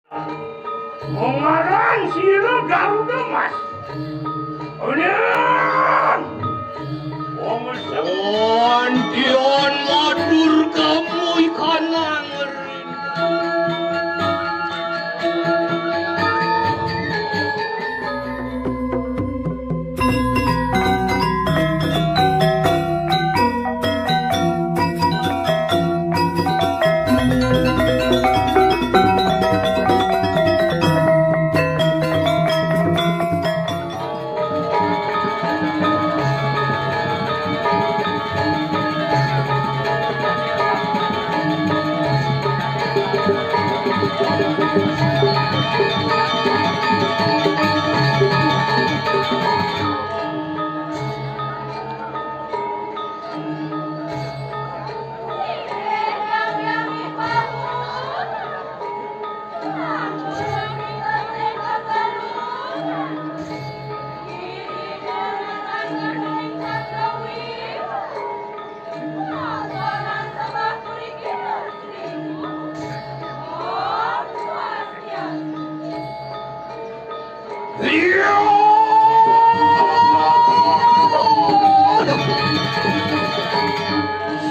Mengarang sira Garuda Mas. Onyan. Ontion madur kamu ikan ngerin.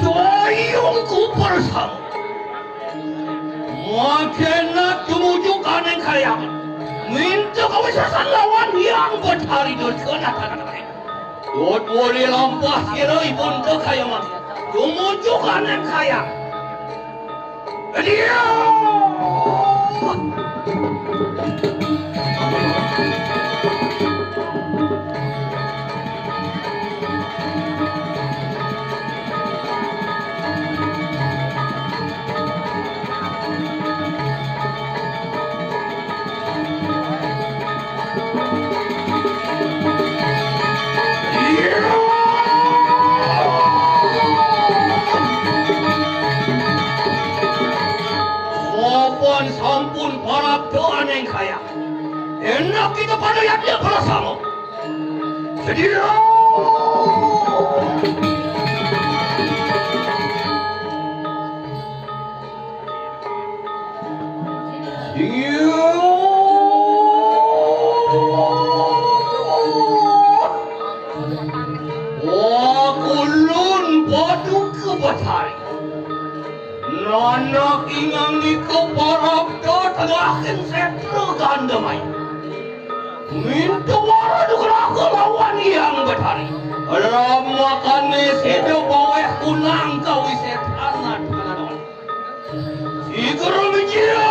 Soyongku bersama makanya kemujukan yang kayangan minta kebesaran lawan yang betari durga dot boleh lampah kira ibun ke kayangan kemujukan yang kayang dia sampun para doan yang kaya enak kita pada yang dia bersama jadi kulun padu ke betari nanak ingang di keparap tengahkan setra gandamai minta wara dukrak lawan yang betari ramakan sedo bawah kunang kau setanat kanadan sigur mijia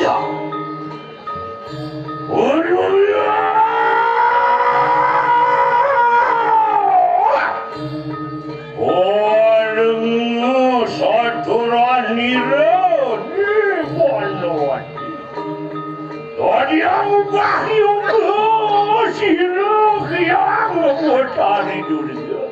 ya yang wahyu sirah yang betari durga.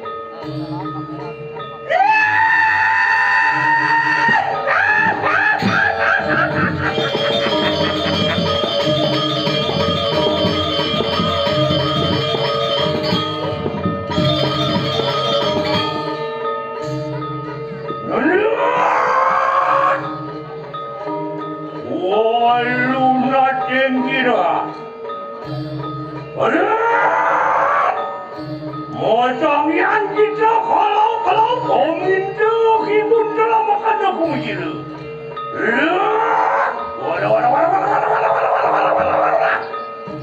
Mocong yang kita kalau minta hibun dalam makan aku menjila.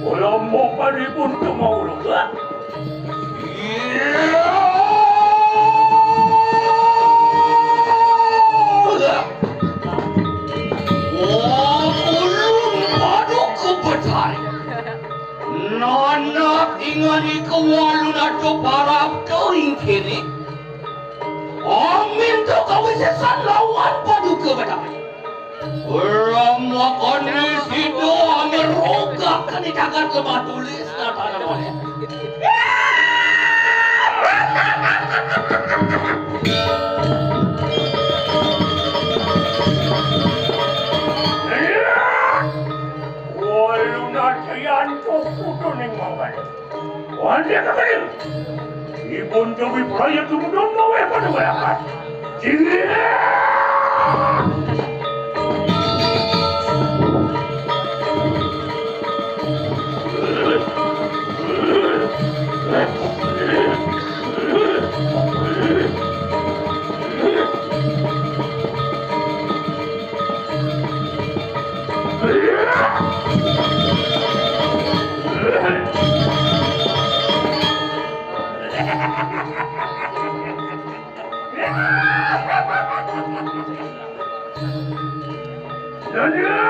Kalau makan hibun tu mau lupa. Nanak ingani kewalun atau parap kering kini amin tu kawisesan lawan padu ke badai ramakan sido amir roga kan idakan lemah tulis kata namanya Wanda kembali. Ibun Dewi Praya kemudian mau apa dengan? Jadi. Nanya!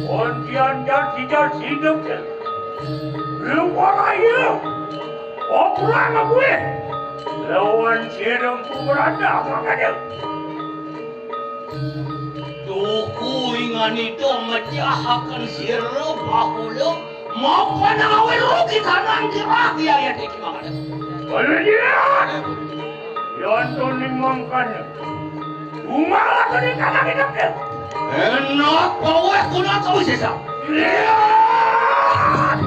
Pontian dan tidak hidupnya. Rahayu! Orang gue! Lawan sirempu berada makanya. Tuku ingan itu mejahakan sirah bahula mapa nawe rugi kanang diragi ayat ikimangan. Kalau dia! Yan tuning mangkanya. Umalah ko din kanang hidupnya. Enak bawa kuna kau sisa. Lihat!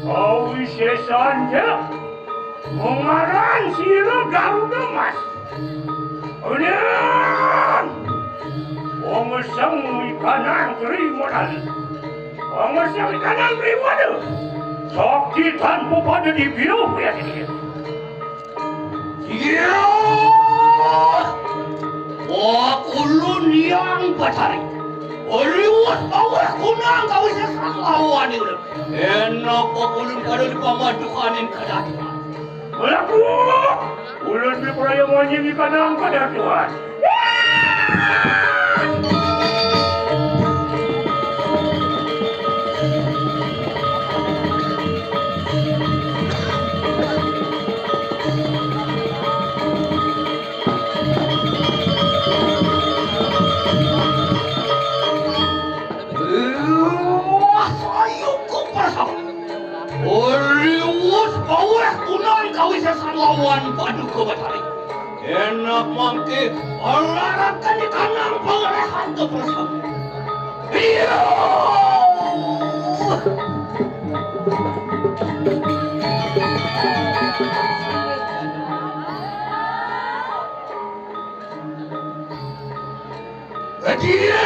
Kau sesanya mengarang siro Garuda Mas. Kemudian, pengesang ikanan terimadan. Pengesang ikanan terimadan. Sakti tanpa pada dibiru ya ini. Iya. Wah ulun yang betari. Oliwat awak kunang kau sesang lawan itu. Enak kok ulun pada dipamadukanin kadang. Melaku, ulun berperaya menyanyi kanang pada Tuhan. Oliwat awak kunang kau sesang lawan paduka betari. Enak mangke olahraga di kanang pengerehan tu bersama. Iya. Dia.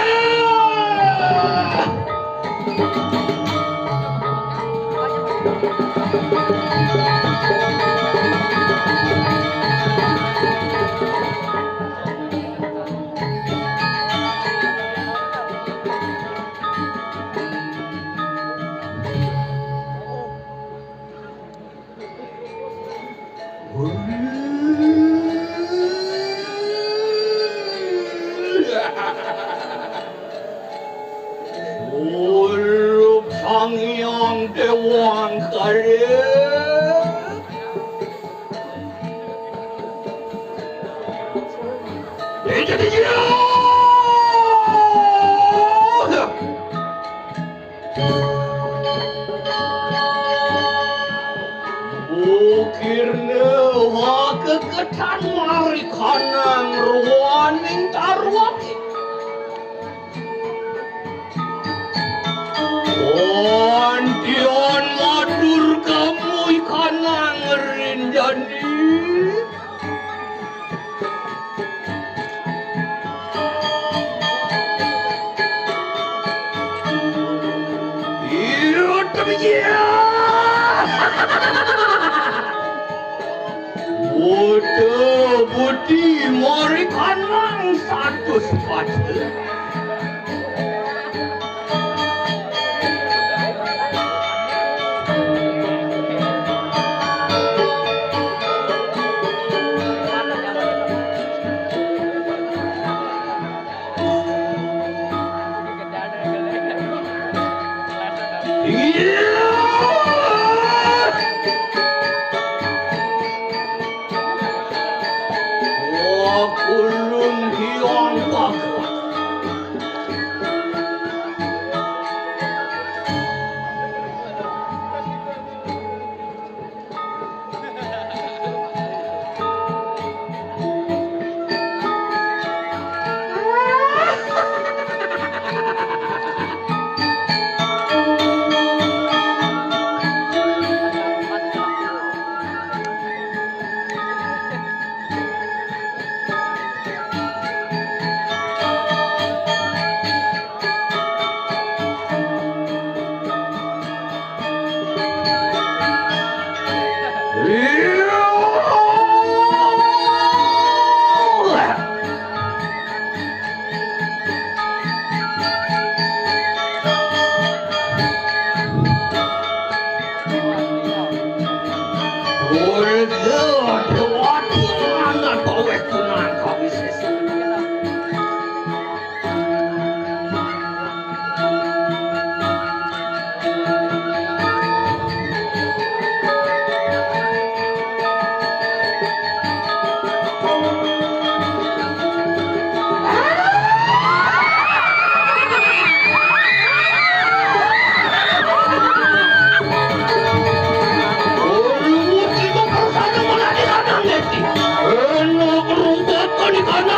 Ulup sangyang dewang kare. Dia. Ukirne wa keketan mari kanang ruwaning tarwati. Ontion madur kamu ikanang rinjani. Iyo tabiya. Bodoh budi mari kanang satu sepatu. Ulun hiang bakat. karena